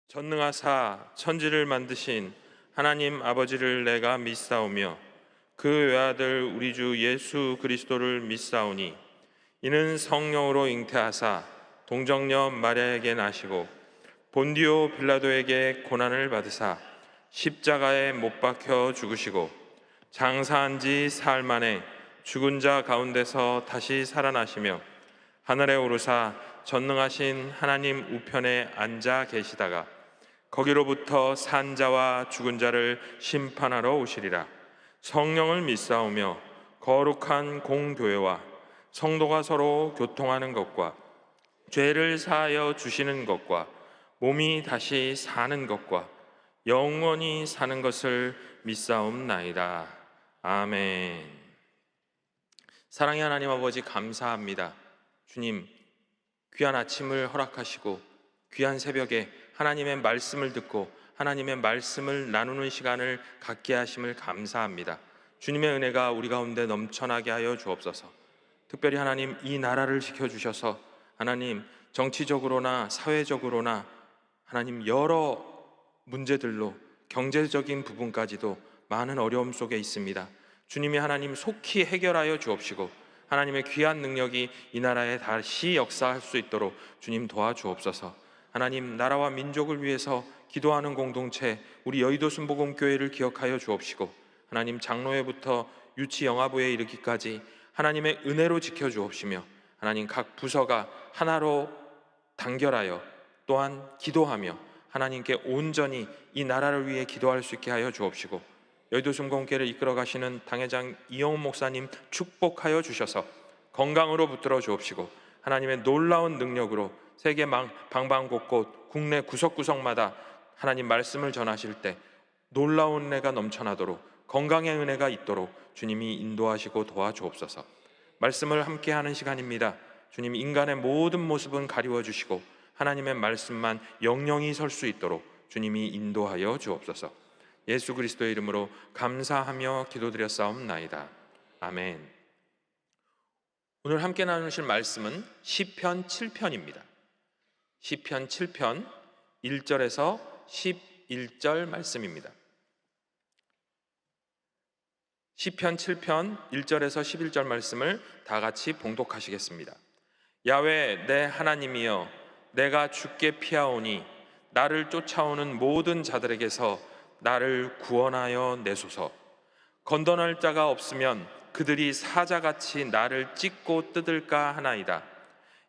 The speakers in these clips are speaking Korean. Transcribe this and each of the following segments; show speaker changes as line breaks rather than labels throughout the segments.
전능하사 천지를 만드신 하나님 아버지를 내가 믿사오며 그 외아들 우리 주 예수 그리스도를 믿사오니 이는 성령으로 잉태하사 동정녀 마리아에게 나시고 본디오 빌라도에게 고난을 받으사 십자가에 못 박혀 죽으시고 장사한 지 사흘 만에 죽은 자 가운데서 다시 살아나시며 하늘에 오르사 전능하신 하나님 우편에 앉아 계시다가 거기로부터 산 자와 죽은 자를 심판하러 오시리라. 성령을 믿사오며 거룩한 공교회와 성도가 서로 교통하는 것과 죄를 사하여 주시는 것과 몸이 다시 사는 것과 영원히 사는 것을 믿사옵나이다. 아멘. 사랑의 하나님 아버지, 감사합니다. 주님, 귀한 아침을 허락하시고 귀한 새벽에 하나님의 말씀을 듣고 하나님의 말씀을 나누는 시간을 갖게 하심을 감사합니다. 주님의 은혜가 우리 가운데 넘쳐나게 하여 주옵소서. 특별히 하나님, 이 나라를 지켜주셔서 하나님, 정치적으로나 사회적으로나 하나님 여러 문제들로 경제적인 부분까지도 많은 어려움 속에 있습니다. 주님이 하나님 속히 해결하여 주옵시고 하나님의 귀한 능력이 이 나라에 다시 역사할 수 있도록 주님 도와주옵소서. 하나님, 나라와 민족을 위해서 기도하는 공동체 우리 여의도 순복음교회를 기억하여 주옵시고 하나님, 장로회부터 유치 영화부에 이르기까지 하나님의 은혜로 지켜주옵시며 하나님, 각 부서가 하나로 단결하여 또한 기도하며 하나님께 온전히 이 나라를 위해 기도할 수 있게 하여 주옵시고 여의도 순복음교회를 이끌어 가시는 당회장 이영훈 목사님 축복하여 주셔서 건강으로 붙들어 주옵시고 하나님의 놀라운 능력으로 세계 방방곳곳 국내 구석구석마다 하나님 말씀을 전하실 때 놀라운 은혜가 넘쳐나도록 건강의 은혜가 있도록 주님이 인도하시고 도와주옵소서. 말씀을 함께하는 시간입니다. 주님, 인간의 모든 모습은 가리워 주시고 하나님의 말씀만 영영히 설 수 있도록 주님이 인도하여 주옵소서. 예수 그리스도의 이름으로 감사하며 기도드렸사옵나이다. 아멘. 오늘 함께 나누실 말씀은 시편 7편입니다. 시편 7편 1절에서 11절 말씀입니다. 시편 7편 1절에서 11절 말씀을 다 같이 봉독하시겠습니다. 야외 내 하나님이여, 내가 주께 피하오니 나를 쫓아오는 모든 자들에게서 나를 구원하여 내소서. 건던할 자가 없으면 그들이 사자같이 나를 찢고 뜯을까 하나이다.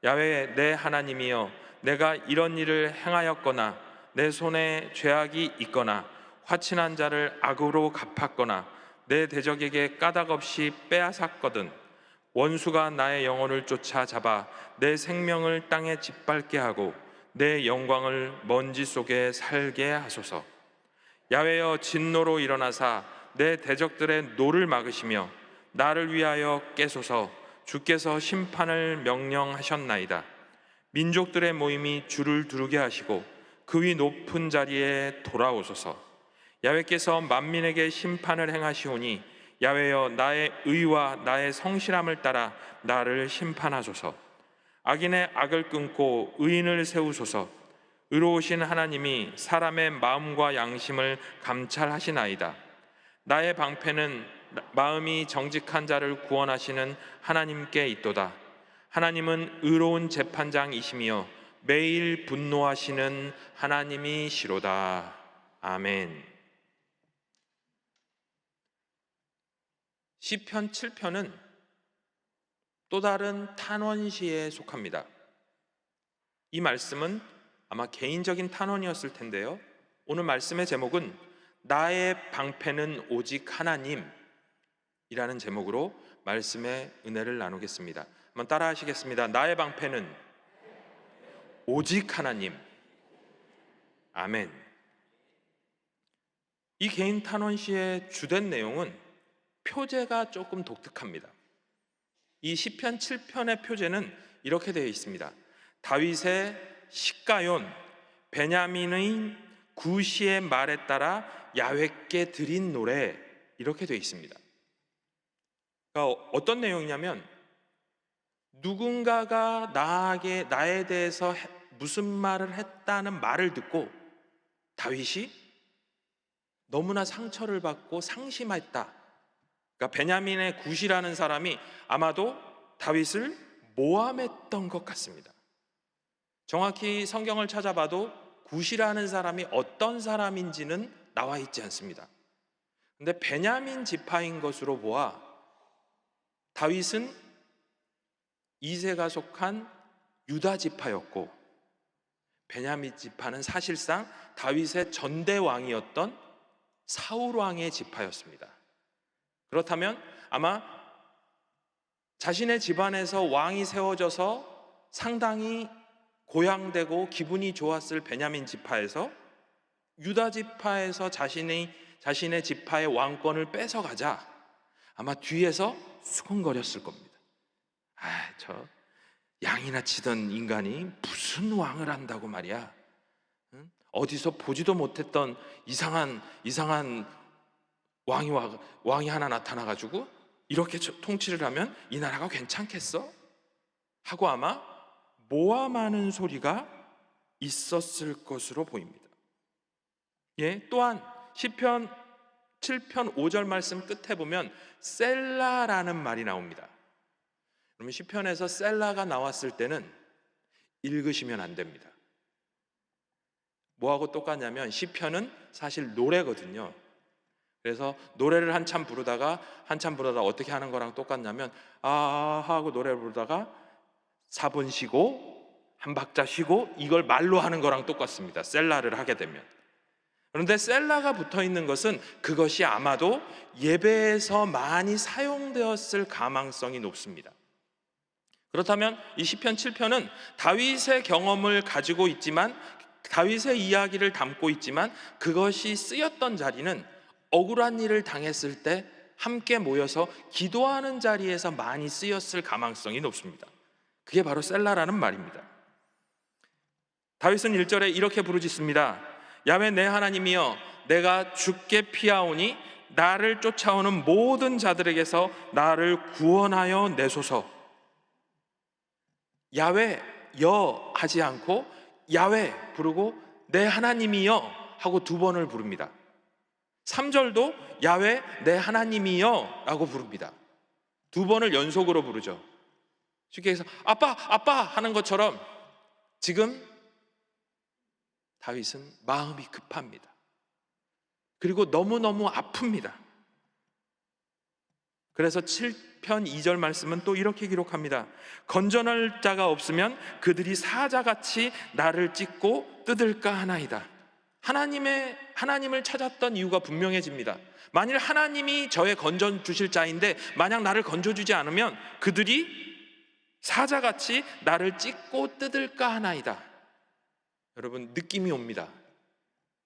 야외 내 하나님이여, 내가 이런 일을 행하였거나 내 손에 죄악이 있거나 화친한 자를 악으로 갚았거나 내 대적에게 까닭 없이 빼앗았거든 원수가 나의 영혼을 쫓아 잡아 내 생명을 땅에 짓밟게 하고 내 영광을 먼지 속에 살게 하소서. 야외여, 진노로 일어나사 내 대적들의 노를 막으시며 나를 위하여 깨소서. 주께서 심판을 명령하셨나이다. 민족들의 모임이 주를 두르게 하시고 그 위 높은 자리에 돌아오소서. 야외께서 만민에게 심판을 행하시오니 야외여, 나의 의와 나의 성실함을 따라 나를 심판하소서. 악인의 악을 끊고 의인을 세우소서. 의로우신 하나님이 사람의 마음과 양심을 감찰하시나이다. 나의 방패는 마음이 정직한 자를 구원하시는 하나님께 있도다. 하나님은 의로운 재판장이시며 매일 분노하시는 하나님이시로다. 아멘. 시편 7편은 또 다른 탄원시에 속합니다. 이 말씀은 아마 개인적인 탄원이었을 텐데요, 오늘 말씀의 제목은 나의 방패는 오직 하나님이라는 제목으로 말씀의 은혜를 나누겠습니다. 한번 따라 하시겠습니다. 나의 방패는 오직 하나님. 아멘. 이 개인 탄원시의 주된 내용은 표제가 조금 독특합니다. 이 시편 7편의 표제는 이렇게 되어 있습니다. 다윗의 시가yon, 베냐민의 구시의 말에 따라 야훼께 드린 노래, 이렇게 되어 있습니다. 그러니까 어떤 내용이냐면 누군가가 나에 대해서 무슨 말을 했다는 말을 듣고 다윗이 너무나 상처를 받고 상심했다. 그러니까 베냐민의 굿이라는 사람이 아마도 다윗을 모함했던 것 같습니다. 정확히 성경을 찾아봐도 굿이라는 사람이 어떤 사람인지는 나와 있지 않습니다. 근데 베냐민 지파인 것으로 보아 다윗은 이새가 속한 유다 지파였고, 베냐민 지파는 사실상 다윗의 전대왕이었던 사울 왕의 지파였습니다. 그렇다면 아마 자신의 집안에서 왕이 세워져서 상당히 고향되고 기분이 좋았을 베냐민 지파에서 유다 지파에서 자신의 지파의 왕권을 뺏어가자 아마 뒤에서 수근거렸을 겁니다. 저 양이나 치던 인간이 무슨 왕을 한다고 말이야. 어디서 보지도 못했던 이상한 왕이 하나 나타나가지고 이렇게 통치를 하면 이 나라가 괜찮겠어? 하고 아마 모함하는 소리가 있었을 것으로 보입니다. 또한 시편 7편 5절 말씀 끝에 보면 셀라라는 말이 나옵니다. 그러면 시편에서 셀라가 나왔을 때는 읽으시면 안 됩니다. 뭐하고 똑같냐면 시편은 사실 노래거든요. 그래서 노래를 한참 부르다가 어떻게 하는 거랑 똑같냐면 하고 노래를 부르다가 4분 쉬고 한 박자 쉬고 이걸 말로 하는 거랑 똑같습니다. 셀라를 하게 되면. 그런데 셀라가 붙어 있는 것은 그것이 아마도 예배에서 많이 사용되었을 가망성이 높습니다. 그렇다면 이 시편 7편은 다윗의 경험을 가지고 있지만, 다윗의 이야기를 담고 있지만, 그것이 쓰였던 자리는 억울한 일을 당했을 때 함께 모여서 기도하는 자리에서 많이 쓰였을 가망성이 높습니다. 그게 바로 셀라라는 말입니다. 다윗은 1절에 이렇게 부르짖습니다. 야훼 내 하나님이여, 내가 주께 피하오니 나를 쫓아오는 모든 자들에게서 나를 구원하여 내소서. 야훼 여 하지 않고 야훼 부르고 내 하나님이여 하고 2번을 부릅니다. 3절도 야훼 내 하나님이여 라고 부릅니다. 2번을 연속으로 부르죠. 쉽게 해서 아빠 하는 것처럼 지금 다윗은 마음이 급합니다. 그리고 너무너무 아픕니다. 그래서 7편 2절 말씀은 또 이렇게 기록합니다. 건전할 자가 없으면 그들이 사자같이 나를 찢고 뜯을까 하나이다. 하나님을 찾았던 이유가 분명해집니다. 만일 하나님이 저의 건져 주실 자인데 만약 나를 건져주지 않으면 그들이 사자같이 나를 찢고 뜯을까 하나이다. 여러분, 느낌이 옵니다.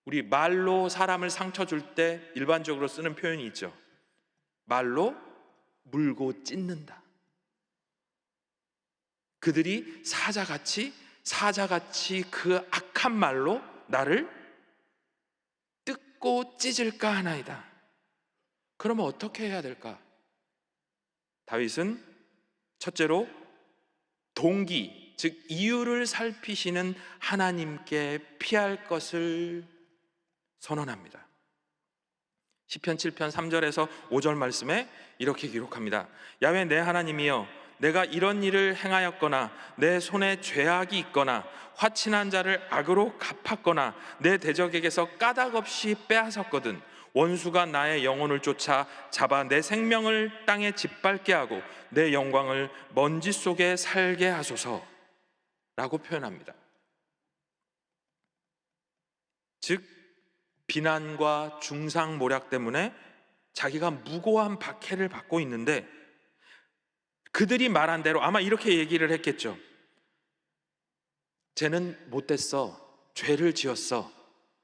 우리 말로 사람을 상처 줄 때 일반적으로 쓰는 표현이 있죠. 말로 물고 찢는다. 그들이 사자같이 그 악한 말로 나를 뜯고 찢을까 하나이다. 그러면 어떻게 해야 될까? 다윗은 첫째로 동기, 즉 이유를 살피시는 하나님께 피할 것을 선언합니다. 시편 7편 3절에서 5절 말씀에 이렇게 기록합니다. 야훼 내 하나님이여, 내가 이런 일을 행하였거나 내 손에 죄악이 있거나 화친한 자를 악으로 갚았거나 내 대적에게서 까닭없이 빼앗았거든 원수가 나의 영혼을 쫓아 잡아 내 생명을 땅에 짓밟게 하고 내 영광을 먼지 속에 살게 하소서 라고 표현합니다. 즉 비난과 중상모략 때문에 자기가 무고한 박해를 받고 있는데, 그들이 말한 대로 아마 이렇게 얘기를 했겠죠. 쟤는 못됐어, 죄를 지었어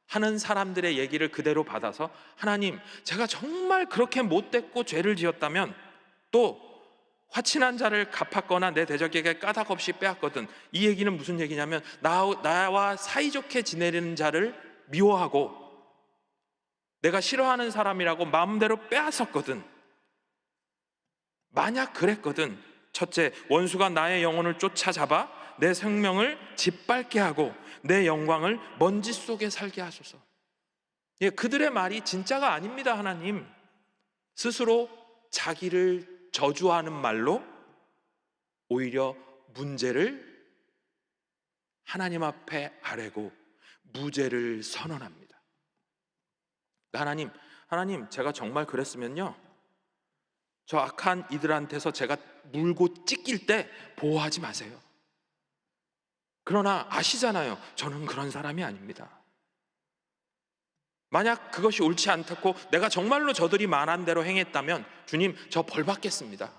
하는 사람들의 얘기를 그대로 받아서 하나님, 제가 정말 그렇게 못됐고 죄를 지었다면 또 화친한 자를 갚았거나 내 대적에게 까닭없이 빼앗거든. 이 얘기는 무슨 얘기냐면 나와 사이좋게 지내는 자를 미워하고 내가 싫어하는 사람이라고 마음대로 빼앗았거든. 만약 그랬거든, 첫째, 원수가 나의 영혼을 쫓아잡아 내 생명을 짓밟게 하고 내 영광을 먼지 속에 살게 하소서. 예, 그들의 말이 진짜가 아닙니다. 하나님 스스로 자기를 저주하는 말로 오히려 문제를 하나님 앞에 아뢰고 무죄를 선언합니다. 하나님 제가 정말 그랬으면요, 저 악한 이들한테서 제가 물고 찢길 때 보호하지 마세요. 그러나 아시잖아요, 저는 그런 사람이 아닙니다. 만약 그것이 옳지 않다고 내가 정말로 저들이 말한 대로 행했다면 주님, 저 벌 받겠습니다.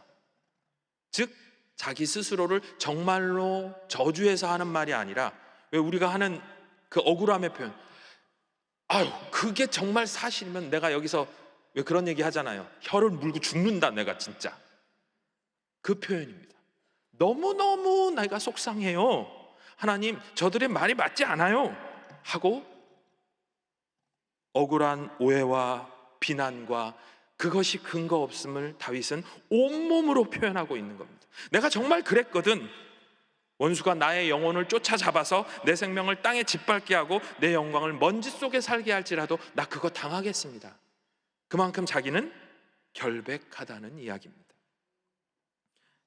즉 자기 스스로를 정말로 저주해서 하는 말이 아니라, 왜 우리가 하는 그 억울함의 표현, 아유 그게 정말 사실이면 내가 여기서 왜 그런 얘기 하잖아요. 혀를 물고 죽는다 내가 진짜. 그 표현입니다. 너무너무 내가 속상해요. 하나님 저들의 말이 맞지 않아요 하고 억울한 오해와 비난과 그것이 근거 없음을 다윗은 온몸으로 표현하고 있는 겁니다. 내가 정말 그랬거든. 원수가 나의 영혼을 쫓아잡아서 내 생명을 땅에 짓밟게 하고 내 영광을 먼지 속에 살게 할지라도 나 그거 당하겠습니다. 그만큼 자기는 결백하다는 이야기입니다.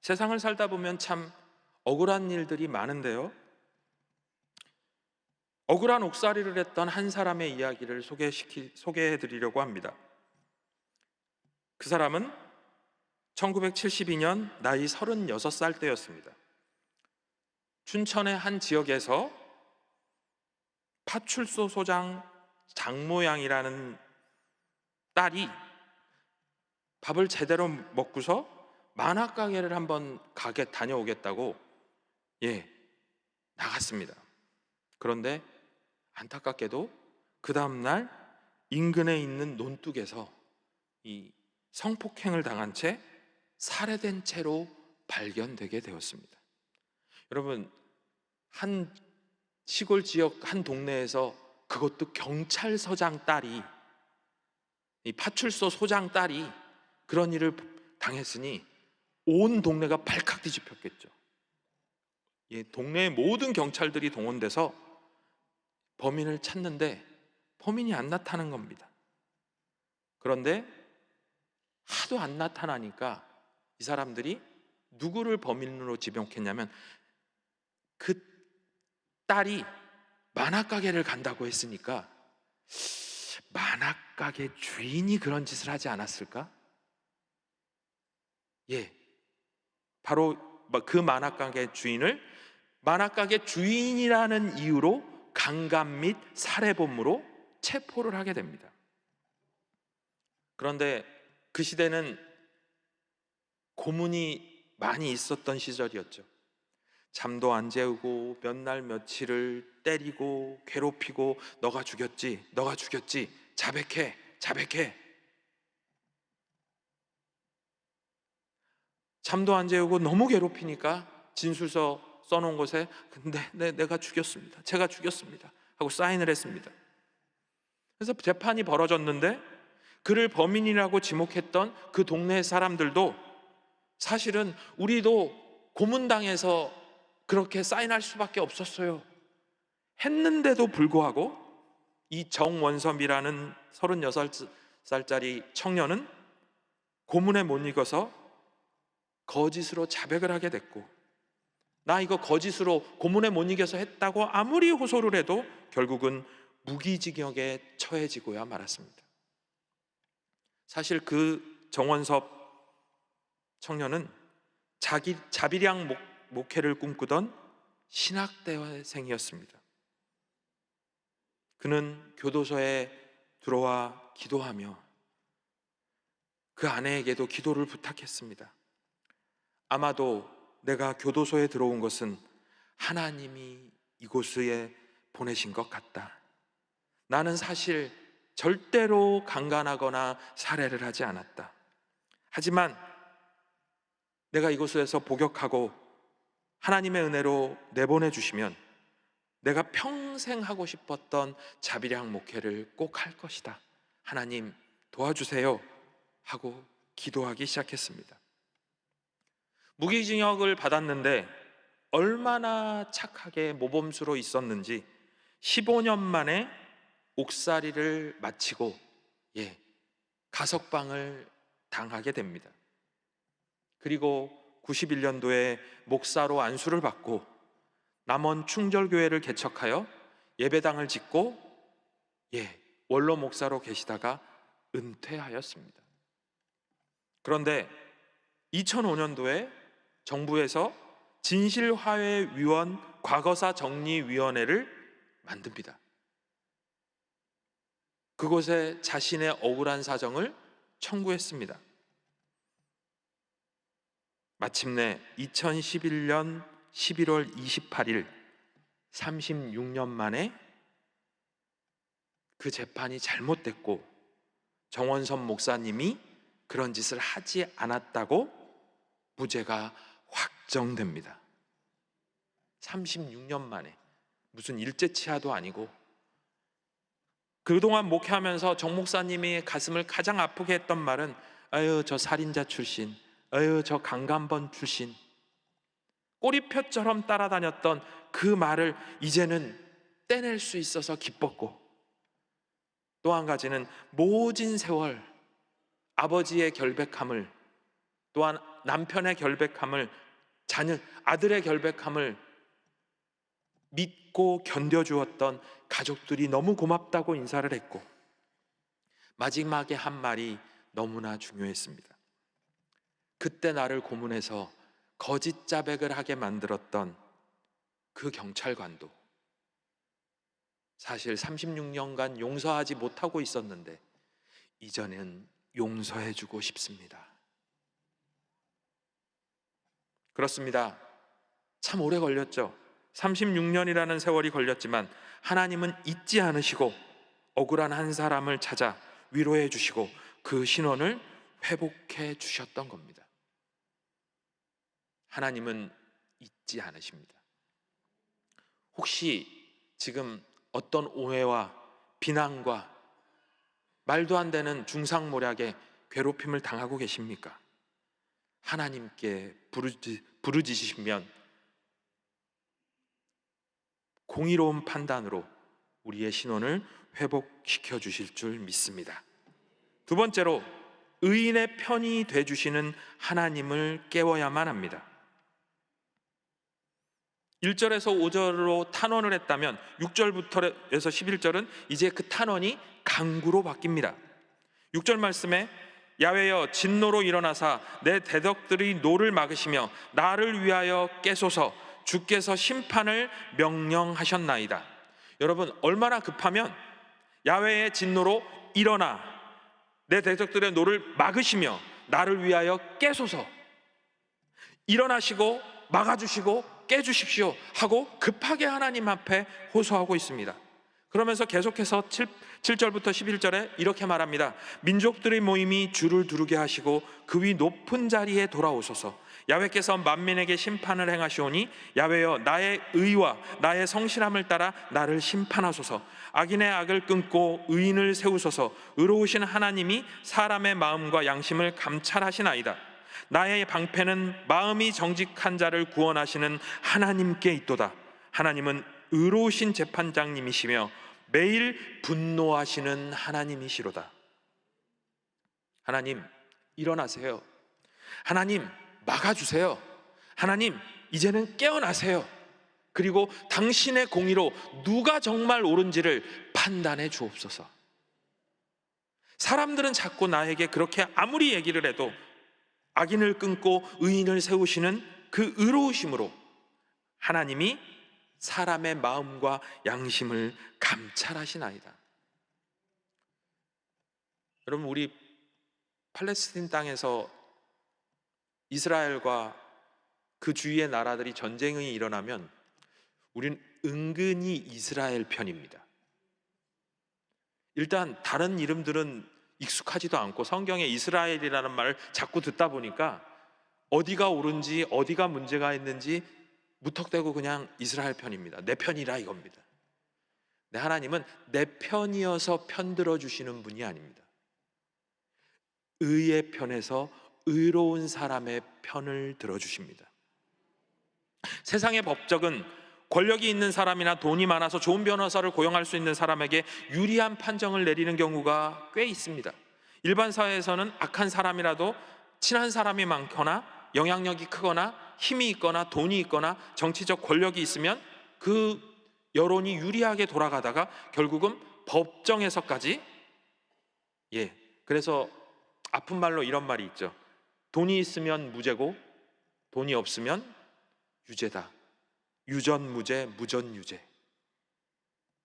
세상을 살다 보면 참 억울한 일들이 많은데요, 억울한 옥살이를 했던 한 사람의 이야기를 소개해드리려고 합니다. 그 사람은 1972년 나이 36살 때였습니다. 춘천의 한 지역에서 파출소 소장 장모양이라는 딸이 밥을 제대로 먹고서 만화가게를 한번 다녀오겠다고 나갔습니다. 그런데 안타깝게도 그 다음날 인근에 있는 논둑에서 이 성폭행을 당한 채 살해된 채로 발견되게 되었습니다. 여러분, 한 시골 지역 한 동네에서, 그것도 경찰서장 딸이, 이 파출소 소장 딸이 그런 일을 당했으니 온 동네가 발칵 뒤집혔겠죠. 동네의 모든 경찰들이 동원돼서 범인을 찾는데 범인이 안 나타나는 겁니다. 그런데 하도 안 나타나니까 이 사람들이 누구를 범인으로 지목했냐면, 그 딸이 만화가게를 간다고 했으니까 만화가게 주인이 그런 짓을 하지 않았을까? 바로 그 만화가게 주인을 만화가게 주인이라는 이유로 강간 및 살해범으로 체포를 하게 됩니다. 그런데 그 시대는 고문이 많이 있었던 시절이었죠. 잠도 안 재우고 몇 날 며칠을 때리고 괴롭히고, 너가 죽였지, 너가 죽였지, 자백해, 자백해. 잠도 안 재우고 너무 괴롭히니까 진술서 써놓은 곳에 내가 죽였습니다, 제가 죽였습니다 하고 사인을 했습니다. 그래서 재판이 벌어졌는데 그를 범인이라고 지목했던 그 동네 사람들도 사실은 우리도 고문당해서 그렇게 사인할 수밖에 없었어요 했는데도 불구하고 이 정원섭이라는 36살짜리 청년은 고문에 못 이겨서 거짓으로 자백을 하게 됐고, 나 이거 거짓으로 고문에 못 이겨서 했다고 아무리 호소를 해도 결국은 무기징역에 처해지고야 말았습니다. 사실 그 정원섭 청년은 자비량 목회를 꿈꾸던 신학대생이었습니다. 그는 교도소에 들어와 기도하며 그 아내에게도 기도를 부탁했습니다. 아마도 내가 교도소에 들어온 것은 하나님이 이곳에 보내신 것 같다. 나는 사실 절대로 강간하거나 살해를 하지 않았다. 하지만 내가 이곳에서 복역하고 하나님의 은혜로 내보내 주시면 내가 평생 하고 싶었던 자비량 목회를 꼭 할 것이다. 하나님 도와주세요 하고 기도하기 시작했습니다. 무기징역을 받았는데 얼마나 착하게 모범수로 있었는지 15년 만에 옥살이를 마치고 가석방을 당하게 됩니다. 그리고 91년도에 목사로 안수를 받고 남원 충절교회를 개척하여 예배당을 짓고 원로 목사로 계시다가 은퇴하였습니다. 그런데 2005년도에 정부에서 진실화해위원 과거사 정리위원회를 만듭니다. 그곳에 자신의 억울한 사정을 청구했습니다. 마침내 2011년 11월 28일 36년 만에 그 재판이 잘못됐고 정원선 목사님이 그런 짓을 하지 않았다고 무죄가 확정됩니다. 36년 만에, 무슨 일제치하도 아니고. 그동안 목회하면서 정 목사님이 가슴을 가장 아프게 했던 말은 아유 저 살인자 출신, 아유 저 강간범 출신, 꼬리표처럼 따라다녔던 그 말을 이제는 떼낼 수 있어서 기뻤고, 또 한 가지는 모진 세월 아버지의 결백함을, 또한 남편의 결백함을, 아들의 결백함을 믿고 견뎌주었던 가족들이 너무 고맙다고 인사를 했고, 마지막에 한 말이 너무나 중요했습니다. 그때 나를 고문해서 거짓 자백을 하게 만들었던 그 경찰관도 사실 36년간 용서하지 못하고 있었는데 이제는 용서해주고 싶습니다. 그렇습니다. 참 오래 걸렸죠. 36년이라는 세월이 걸렸지만 하나님은 잊지 않으시고 억울한 한 사람을 찾아 위로해 주시고 그 신원을 회복해 주셨던 겁니다. 하나님은 잊지 않으십니다. 혹시 지금 어떤 오해와 비난과 말도 안 되는 중상모략에 괴롭힘을 당하고 계십니까? 하나님께 부르짖으시면 공의로운 판단으로 우리의 신원을 회복시켜 주실 줄 믿습니다. 두 번째로, 의인의 편이 돼 주시는 하나님을 깨워야만 합니다. 1절에서 5절로 탄원을 했다면 6절부터 해서 11절은 이제 그 탄원이 강구로 바뀝니다. 6절 말씀에 야훼여 진노로 일어나사 내 대적들이 노를 막으시며 나를 위하여 깨소서 주께서 심판을 명령하셨나이다. 여러분, 얼마나 급하면 야훼의 진노로 일어나 내 대적들의 노를 막으시며 나를 위하여 깨소서, 일어나시고 막아주시고 깨주십시오 하고 급하게 하나님 앞에 호소하고 있습니다. 그러면서 계속해서 7절부터 11절에 이렇게 말합니다. 민족들의 모임이 주를 두르게 하시고 그 위 높은 자리에 돌아오소서. 야훼께서 만민에게 심판을 행하시오니 야훼여 나의 의와 나의 성실함을 따라 나를 심판하소서. 악인의 악을 끊고 의인을 세우소서. 의로우신 하나님이 사람의 마음과 양심을 감찰하시나이다. 나의 방패는 마음이 정직한 자를 구원하시는 하나님께 있도다. 하나님은 의로우신 재판장님이시며 매일 분노하시는 하나님이시로다. 하나님, 일어나세요. 하나님, 막아주세요. 하나님, 이제는 깨어나세요. 그리고 당신의 공의로 누가 정말 옳은지를 판단해 주옵소서. 사람들은 자꾸 나에게 그렇게 아무리 얘기를 해도 악인을 끊고 의인을 세우시는 그 의로우심으로 하나님이 사람의 마음과 양심을 감찰하시나이다. 여러분, 우리 팔레스틴 땅에서 이스라엘과 그 주위의 나라들이 전쟁이 일어나면 우리는 은근히 이스라엘 편입니다. 일단 다른 이름들은 익숙하지도 않고 성경에 이스라엘이라는 말을 자꾸 듣다 보니까 어디가 옳은지 어디가 문제가 있는지 무턱대고 그냥 이스라엘 편입니다. 내 편이라 이겁니다. 근데 하나님은 내 편이어서 편들어 주시는 분이 아닙니다. 의의 편에서 의로운 사람의 편을 들어주십니다. 세상의 법적은 권력이 있는 사람이나 돈이 많아서 좋은 변호사를 고용할 수 있는 사람에게 유리한 판정을 내리는 경우가 꽤 있습니다. 일반 사회에서는 악한 사람이라도 친한 사람이 많거나 영향력이 크거나 힘이 있거나 돈이 있거나 정치적 권력이 있으면 그 여론이 유리하게 돌아가다가 결국은 법정에서까지, 그래서 아픈 말로 이런 말이 있죠. 돈이 있으면 무죄고 돈이 없으면 유죄다. 유전무죄, 무전유죄.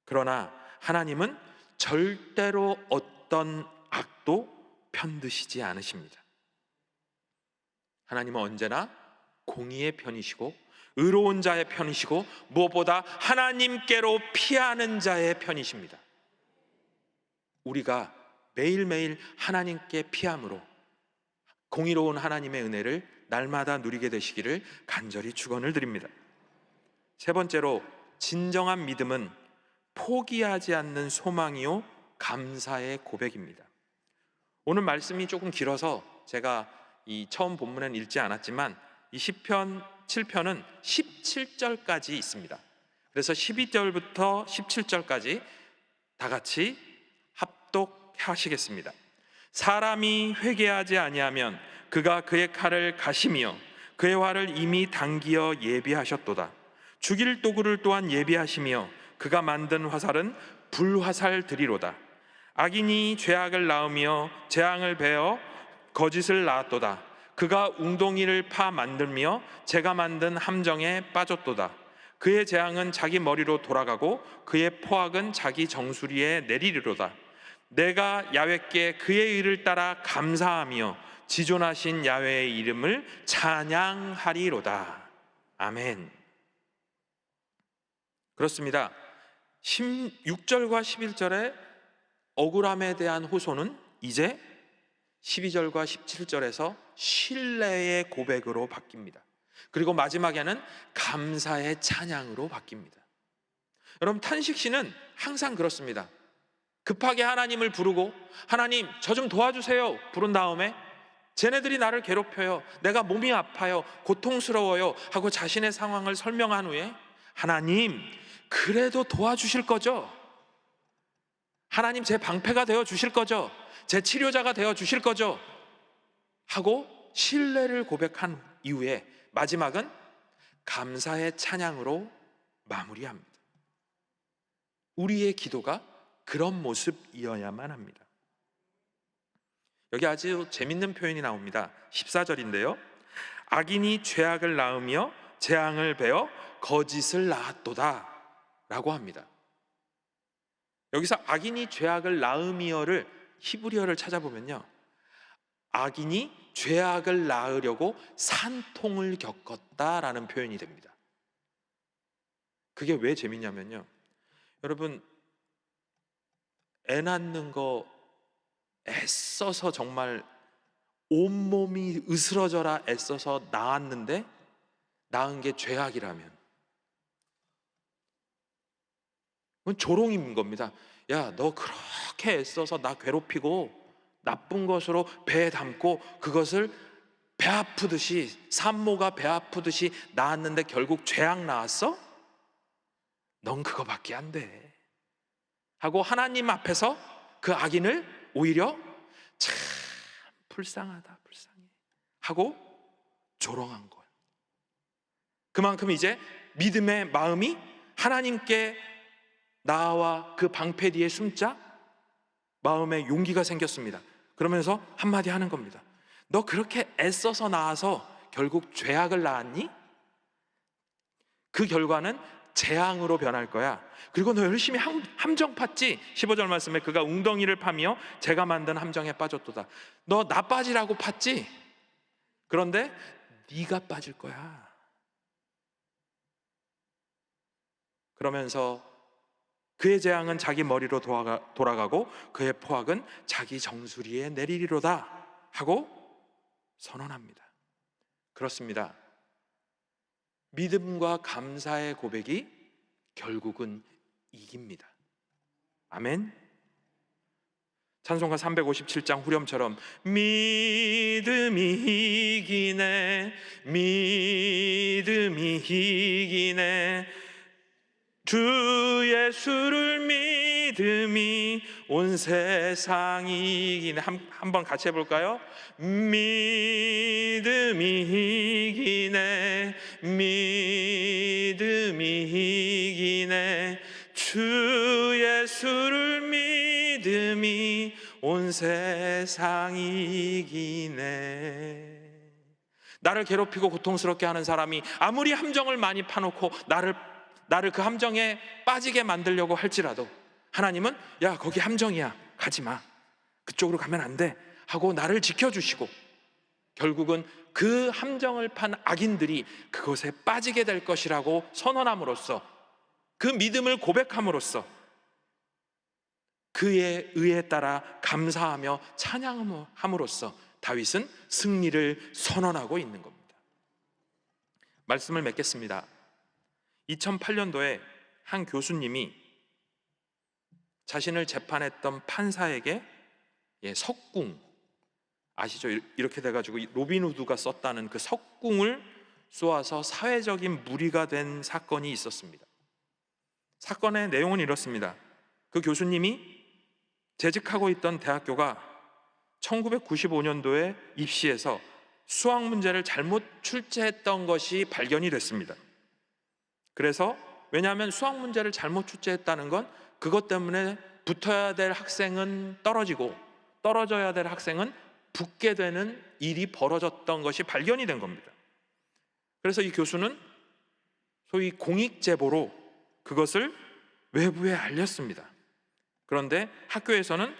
그러나 하나님은 절대로 어떤 악도 편드시지 않으십니다. 하나님은 언제나 공의의 편이시고 의로운 자의 편이시고 무엇보다 하나님께로 피하는 자의 편이십니다. 우리가 매일매일 하나님께 피함으로 공의로운 하나님의 은혜를 날마다 누리게 되시기를 간절히 축원을 드립니다. 세 번째로, 진정한 믿음은 포기하지 않는 소망이요 감사의 고백입니다. 오늘 말씀이 조금 길어서 제가 이 처음 본문에는 읽지 않았지만 이 시편 7편은 17절까지 있습니다. 그래서 12절부터 17절까지 다 같이 합독하시겠습니다. 사람이 회개하지 아니하면 그가 그의 칼을 가시며 그의 활을 이미 당기어 예비하셨도다. 죽일 도구를 또한 예비하시며 그가 만든 화살은 불화살들이로다. 악인이 죄악을 낳으며 재앙을 베어 거짓을 낳았도다. 그가 웅덩이를 파 만들며 제가 만든 함정에 빠졌도다. 그의 재앙은 자기 머리로 돌아가고 그의 포악은 자기 정수리에 내리리로다. 내가 야훼께 그의 의를 따라 감사하며 지존하신 야훼의 이름을 찬양하리로다. 아멘. 그렇습니다. 16절과 11절의 억울함에 대한 호소는 이제 12절과 17절에서 신뢰의 고백으로 바뀝니다. 그리고 마지막에는 감사의 찬양으로 바뀝니다. 여러분, 탄식시는 항상 그렇습니다. 급하게 하나님을 부르고 하나님 저 좀 도와주세요 부른 다음에 쟤네들이 나를 괴롭혀요, 내가 몸이 아파요, 고통스러워요 하고 자신의 상황을 설명한 후에 하나님 그래도 도와주실 거죠? 하나님 제 방패가 되어 주실 거죠? 제 치료자가 되어 주실 거죠? 하고 신뢰를 고백한 이후에 마지막은 감사의 찬양으로 마무리합니다. 우리의 기도가 그런 모습이어야만 합니다. 여기 아주 재밌는 표현이 나옵니다. 14절인데요. 악인이 죄악을 낳으며 재앙을 베어 거짓을 낳았도다 라고 합니다. 여기서 악인이 죄악을 낳으며를 히브리어를 찾아보면요, 악인이 죄악을 낳으려고 산통을 겪었다라는 표현이 됩니다. 그게 왜 재밌냐면요, 여러분 애 낳는 거 애써서 정말 온몸이 으스러져라 애써서 낳았는데 낳은 게 죄악이라면 그건 조롱인 겁니다. 야, 너 그렇게 애써서 나 괴롭히고 나쁜 것으로 배에 담고 그것을 배 아프듯이, 산모가 배 아프듯이 낳았는데 결국 죄악 낳았어? 넌 그거밖에 안 돼 하고 하나님 앞에서 그 악인을 오히려 참 불쌍하다, 불쌍해 하고 조롱한 거예요. 그만큼 이제 믿음의 마음이 하나님께 나와 그 방패 뒤에 숨자 마음에 용기가 생겼습니다. 그러면서 한마디 하는 겁니다. 너 그렇게 애써서 낳아서 결국 죄악을 낳았니? 그 결과는 재앙으로 변할 거야. 그리고 너 열심히 함정 팠지? 15절 말씀에 그가 웅덩이를 파며 제가 만든 함정에 빠졌도다. 너 나 빠지라고 팠지? 그런데 네가 빠질 거야. 그러면서 그의 재앙은 자기 머리로 돌아가고 그의 포악은 자기 정수리에 내리리로다 하고 선언합니다. 그렇습니다. 믿음과 감사의 고백이 결국은 이깁니다. 아멘. 찬송가 357장 후렴처럼 믿음이 이기네, 믿음이 이기네, 주 예수를 믿음이 온 세상이 이기네. 한번 같이 해볼까요? 믿음이 이기네, 믿음이 이기네, 주 예수를 믿음이 온 세상이 이기네. 나를 괴롭히고 고통스럽게 하는 사람이 아무리 함정을 많이 파놓고 나를 그 함정에 빠지게 만들려고 할지라도 하나님은 야, 거기 함정이야, 가지마, 그쪽으로 가면 안 돼 하고 나를 지켜주시고, 결국은 그 함정을 판 악인들이 그것에 빠지게 될 것이라고 선언함으로써, 그 믿음을 고백함으로써 그의 의에 따라 감사하며 찬양함으로써 다윗은 승리를 선언하고 있는 겁니다. 말씀을 맺겠습니다. 2008년도에 한 교수님이 자신을 재판했던 판사에게 석궁, 아시죠? 이렇게 돼가지고 로빈 후드가 썼다는 그 석궁을 쏘아서 사회적인 물의가 된 사건이 있었습니다. 사건의 내용은 이렇습니다. 그 교수님이 재직하고 있던 대학교가 1995년도에 입시에서 수학 문제를 잘못 출제했던 것이 발견이 됐습니다. 그래서, 왜냐하면 수학 문제를 잘못 출제했다는 건 그것 때문에 붙어야 될 학생은 떨어지고 떨어져야 될 학생은 붙게 되는 일이 벌어졌던 것이 발견이 된 겁니다. 그래서 이 교수는 소위 공익제보로 그것을 외부에 알렸습니다. 그런데 학교에서는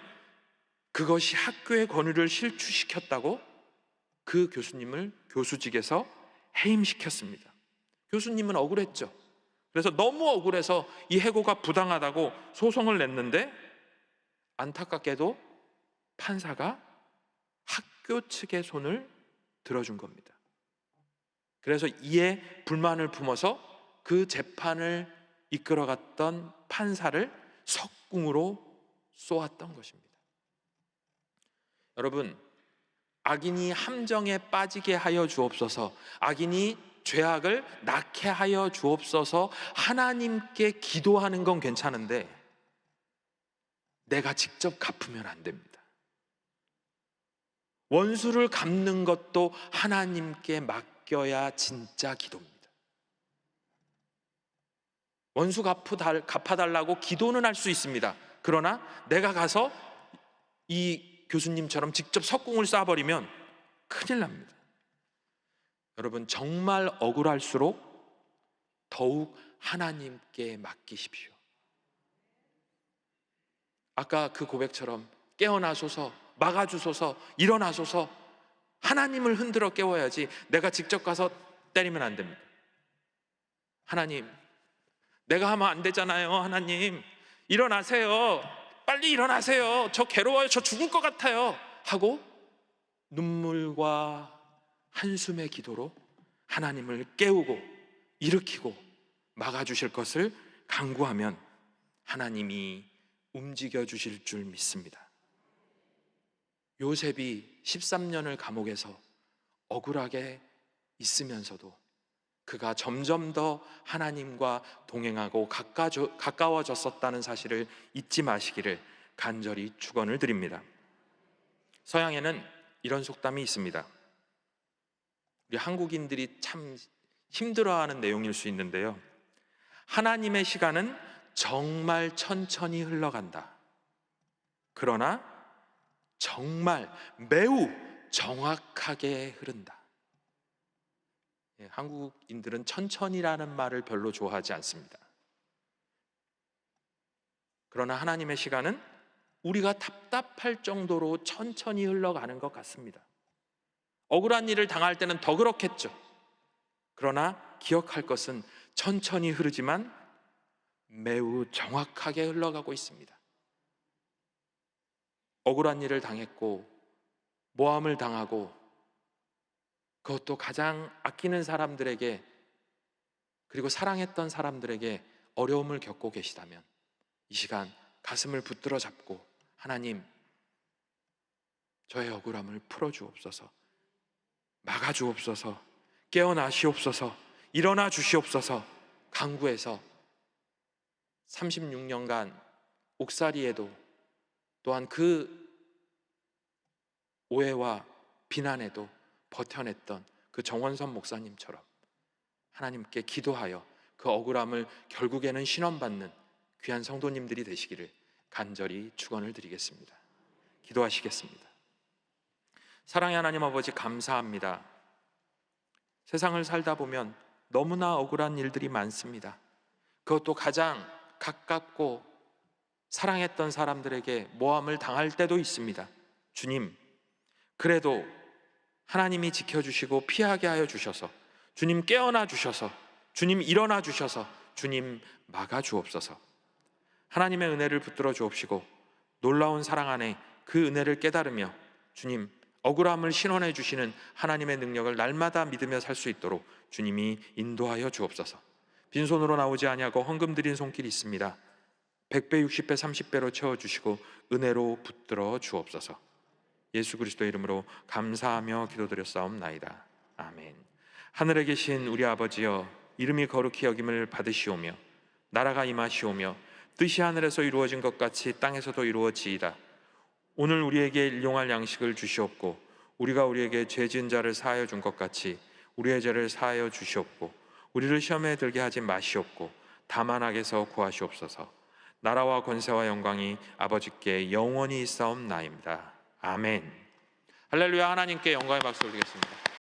그것이 학교의 권위를 실추시켰다고 그 교수님을 교수직에서 해임시켰습니다. 교수님은 억울했죠. 그래서 너무 억울해서 이 해고가 부당하다고 소송을 냈는데, 안타깝게도 판사가 학교 측의 손을 들어준 겁니다. 그래서 이에 불만을 품어서 그 재판을 이끌어갔던 판사를 석궁으로 쏘았던 것입니다. 여러분, 악인이 함정에 빠지게 하여 주옵소서, 악인이 죄악을 낳게 하여 주옵소서 하나님께 기도하는 건 괜찮은데 내가 직접 갚으면 안 됩니다. 원수를 갚는 것도 하나님께 맡겨야 진짜 기도입니다. 원수 갚아달라고 기도는 할 수 있습니다. 그러나 내가 가서 이 교수님처럼 직접 석궁을 쏴버리면 큰일 납니다. 여러분, 정말 억울할수록 더욱 하나님께 맡기십시오. 아까 그 고백처럼 깨어나소서, 막아주소서, 일어나소서, 하나님을 흔들어 깨워야지 내가 직접 가서 때리면 안 됩니다. 하나님, 내가 하면 안 되잖아요. 하나님, 일어나세요. 빨리 일어나세요. 저 괴로워요. 저 죽을 것 같아요. 하고 눈물과 한숨의 기도로 하나님을 깨우고 일으키고 막아주실 것을 간구하면 하나님이 움직여 주실 줄 믿습니다. 요셉이 13년을 감옥에서 억울하게 있으면서도 그가 점점 더 하나님과 동행하고 가까워졌었다는 사실을 잊지 마시기를 간절히 축원을 드립니다. 서양에는 이런 속담이 있습니다. 우리 한국인들이 참 힘들어하는 내용일 수 있는데요, 하나님의 시간은 정말 천천히 흘러간다. 그러나 정말 매우 정확하게 흐른다. 한국인들은 천천히라는 말을 별로 좋아하지 않습니다. 그러나 하나님의 시간은 우리가 답답할 정도로 천천히 흘러가는 것 같습니다. 억울한 일을 당할 때는 더 그렇겠죠. 그러나 기억할 것은 천천히 흐르지만 매우 정확하게 흘러가고 있습니다. 억울한 일을 당했고 모함을 당하고 그것도 가장 아끼는 사람들에게, 그리고 사랑했던 사람들에게 어려움을 겪고 계시다면 이 시간 가슴을 붙들어 잡고 하나님, 저의 억울함을 풀어주옵소서, 막아주옵소서, 깨어나시옵소서, 일어나 주시옵소서 간구해서 36년간 옥살이에도 또한 그 오해와 비난에도 버텨냈던 그 정원선 목사님처럼 하나님께 기도하여 그 억울함을 결국에는 신원받는 귀한 성도님들이 되시기를 간절히 축원을 드리겠습니다. 기도하시겠습니다. 사랑의 하나님 아버지, 감사합니다. 세상을 살다 보면 너무나 억울한 일들이 많습니다. 그것도 가장 가깝고 사랑했던 사람들에게 모함을 당할 때도 있습니다. 주님, 그래도 하나님이 지켜주시고 피하게 하여 주셔서, 주님 깨어나 주셔서, 주님 일어나 주셔서, 주님 막아 주옵소서. 하나님의 은혜를 붙들어 주옵시고 놀라운 사랑 안에 그 은혜를 깨달으며 주님 억울함을 신원해 주시는 하나님의 능력을 날마다 믿으며 살 수 있도록 주님이 인도하여 주옵소서. 빈손으로 나오지 아니하고 헌금 드린 손길이 있습니다. 100배, 60배, 30배로 채워주시고 은혜로 붙들어 주옵소서. 예수 그리스도의 이름으로 감사하며 기도드렸사옵나이다. 아멘. 하늘에 계신 우리 아버지여, 이름이 거룩히 여김을 받으시오며 나라가 임하시오며 뜻이 하늘에서 이루어진 것 같이 땅에서도 이루어지이다. 오늘 우리에게 일용할 양식을 주시옵고 우리가 우리에게 죄 지은 자를 사하여 준 것 같이 우리의 죄를 사하여 주시옵고 우리를 시험에 들게 하지 마시옵고 다만 악에서 구하시옵소서. 나라와 권세와 영광이 아버지께 영원히 있사옵나이다. 아멘. 할렐루야. 하나님께 영광의 박수 올리겠습니다.